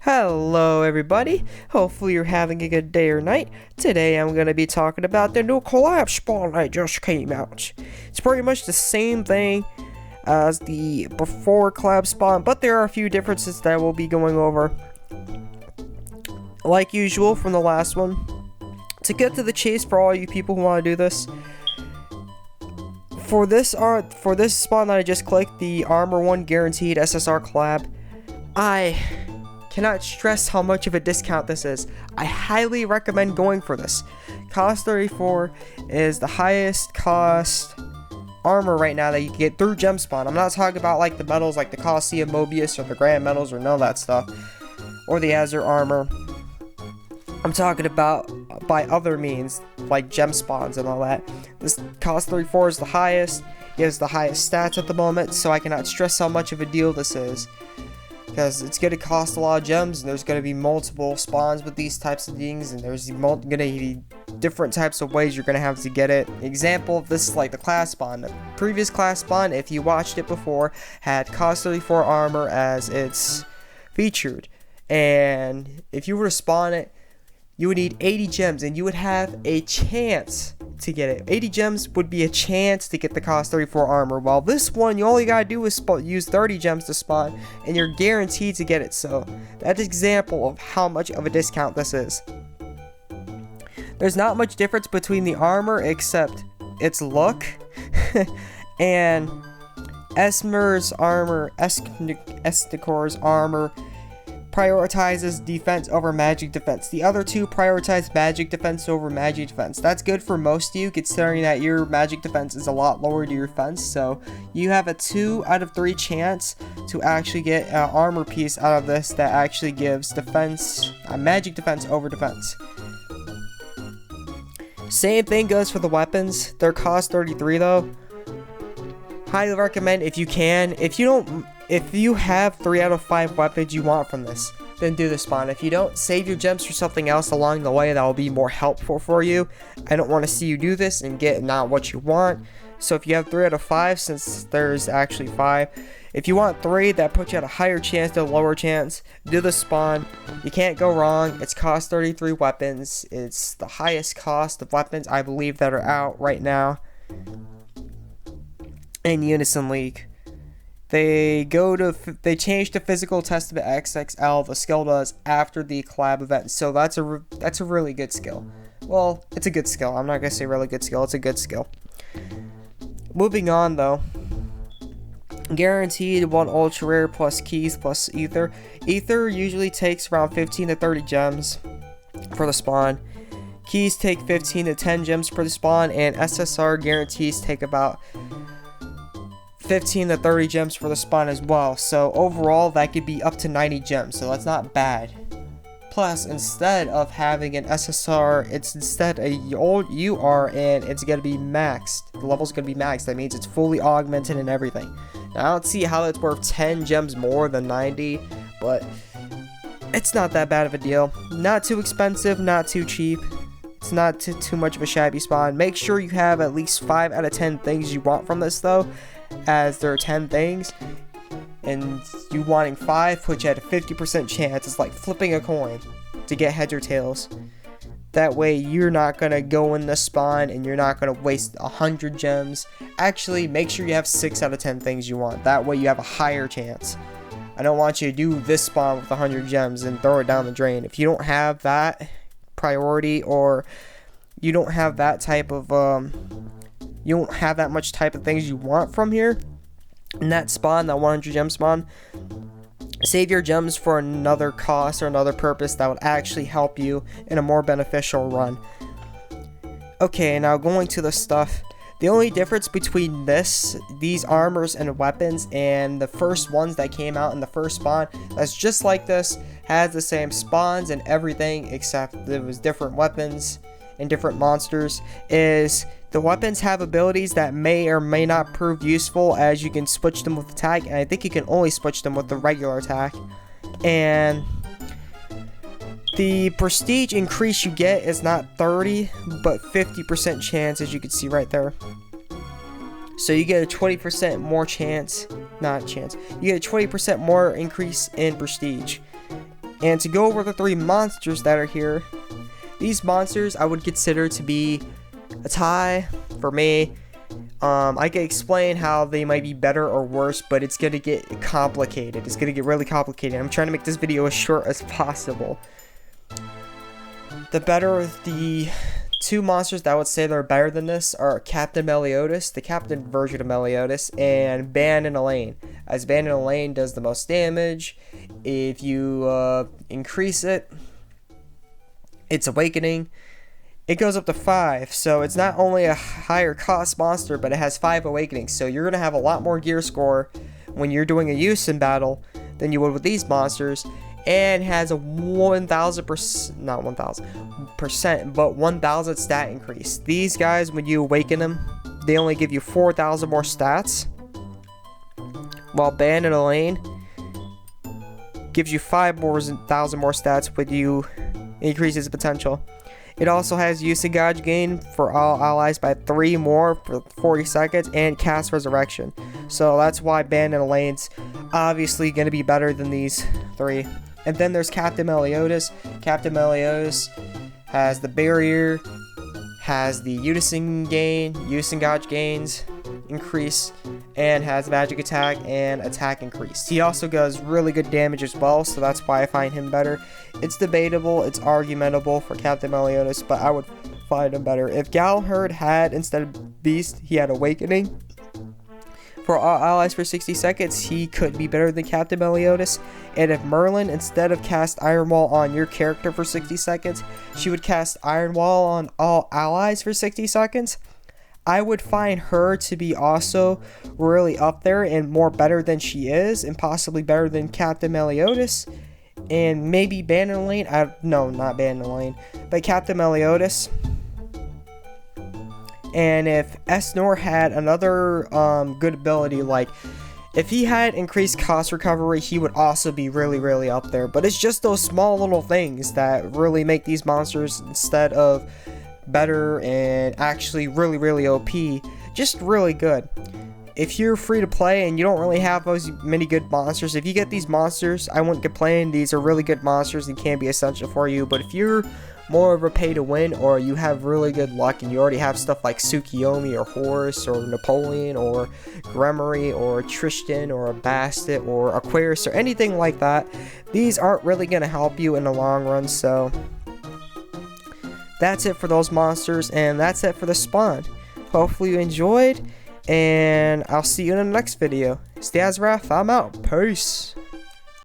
Hello everybody, hopefully you're having a good day or night. Today I'm going to be talking about the new collab spawn that just came out. It's pretty much the same thing as the before collab spawn, but there are a few differences that we'll be going over. Like usual from the last one, to get to the chase for all you people who want to do this, for this spawn that I just clicked, the Armor 1 Guaranteed SSR collab, I cannot stress how much of a discount this is. I highly recommend going for this. Cost 34 is the highest cost armor right now that you can get through gem spawn. I'm not talking about like the medals like the Coliseum Mobius or the Grand medals or none of that stuff, or the Azure armor. I'm talking about by other means like gem spawns and all that. This cost 34 is the highest. It has the highest stats at the moment, so I cannot stress how much of a deal this is, because it's going to cost a lot of gems, and there's going to be multiple spawns with these types of things, and there's going to be different types of ways you're going to have to get it. Example of this is like the class spawn. The previous class spawn, if you watched it before, had cost 34 armor as its featured, and if you were to spawn it, you would need 80 gems, and you would have a chance to get it. 80 gems would be a chance to get the cost 34 armor, while this one, you only gotta do is use 30 gems to spawn, and you're guaranteed to get it. So that's an example of how much of a discount this is. There's not much difference between the armor except its look, and Esmer's armor, Esticor's armor, prioritizes defense over magic defense. The other two prioritize magic defense over magic defense. That's good for most of you, considering that your magic defense is a lot lower to your defense, so you have a 2 out of 3 chance to actually get an armor piece out of this that actually gives defense, magic defense over defense. Same thing goes for the weapons. They're cost 33 though. Highly recommend if you can. If you have 3 out of 5 weapons you want from this, then do the spawn. If you don't, save your gems for something else along the way that will be more helpful for you. I don't want to see you do this and get not what you want. So if you have 3 out of 5, since there's actually 5, if you want 3, that puts you at a higher chance to a lower chance. Do the spawn. You can't go wrong. It's cost 33 weapons. It's the highest cost of weapons I believe that are out right now in Unison League. They changed the physical test of XXL, the skill does, after the collab event, so that's a really good skill. Well, it's a good skill. I'm not gonna say really good skill. It's a good skill. Moving on though, guaranteed 1 ultra rare plus keys plus ether. Ether usually takes around 15 to 30 gems for the spawn. Keys take 15 to 10 gems for the spawn, and SSR guarantees take about 15 to 30 gems for the spawn as well. So overall that could be up to 90 gems, so that's not bad. Plus, instead of having an SSR, it's instead a old UR, and it's gonna be maxed. The level's gonna be maxed. That means it's fully augmented and everything. Now, I don't see how it's worth 10 gems more than 90, but it's not that bad of a deal. Not too expensive, not too cheap. It's not too much of a shabby spawn. Make sure you have at least 5 out of 10 things you want from this though, as there are 10 things, and you wanting 5 puts you at a 50% chance. It's like flipping a coin to get heads or tails. That way you're not gonna go in the spawn and you're not gonna waste 100 gems. Actually, make sure you have 6 out of 10 things you want. That way you have a higher chance. I don't want you to do this spawn with 100 gems and throw it down the drain. If you don't have that priority, or you don't have that type of you don't have that much type of things you want from here in that spawn, that 100 gem spawn, save your gems for another cost or another purpose that would actually help you in a more beneficial run. Okay, now going to the stuff. The only difference between these armors and weapons and the first ones that came out in the first spawn that's just like this, has the same spawns and everything except there was different weapons and different monsters, is the weapons have abilities that may or may not prove useful, as you can switch them with attack, and I think you can only switch them with the regular attack. And the prestige increase you get is not 30 but 50% chance, as you can see right there. So you get a 20% more chance, you get a 20% more increase in prestige. And to go over the 3 monsters that are here, these monsters I would consider to be a tie for me. I can explain how they might be better or worse, but it's gonna get complicated. It's gonna get really complicated. I'm trying to make this video as short as possible. The 2 monsters that I would say that are better than this are Captain Meliodas, the Captain version of Meliodas, and Ban and Elaine. As Ban and Elaine does the most damage. If you increase it, its awakening, it goes up to 5. So it's not only a higher cost monster, but it has 5 awakenings. So you're gonna have a lot more gear score when you're doing a Unison battle than you would with these monsters. And has a 1,000%, not 1,000%, but 1,000 stat increase. These guys, when you awaken them, they only give you 4,000 more stats, while Ban and Elaine gives you 5,000 more stats when you increase its potential. It also has use and gauge gain for all allies by 3 more for 40 seconds and cast resurrection. So that's why Ban and Elaine's obviously going to be better than these 3. And then there's Captain Meliodas. Captain Meliodas has the barrier, has the unison gain, use and gauge gains increase, and has magic attack and attack increase. He also does really good damage as well, so that's why I find him better. It's debatable, it's argumentable for Captain Meliodas, but I would find him better. If Galahad had, instead of Beast, he had Awakening for all allies for 60 seconds, he could be better than Captain Meliodas. And if Merlin, instead of cast Iron Wall on your character for 60 seconds, she would cast Iron Wall on all allies for 60 seconds, I would find her to be also really up there and more better than she is, and possibly better than Captain Meliodas. And maybe Ban and Elaine, no, not Ban and Elaine, but Captain Meliodas. And if Esnor had another good ability, like if he had increased cost recovery, he would also be really up there. But it's just those small little things that really make these monsters, instead of better and actually really OP, just really good. If you're free to play and you don't really have those many good monsters, if you get these monsters, I wouldn't complain. These are really good monsters and can be essential for you. But if you're more of a pay to win, or you have really good luck and you already have stuff like Tsukiyomi or Horus or Napoleon or Gremory or Tristan or a Bastet or Aquarius or anything like that, these aren't really going to help you in the long run. So that's it for those monsters, and that's it for the spawn. Hopefully you enjoyed, and I'll see you in the next video. Stay AzureWrath, I'm out. Peace.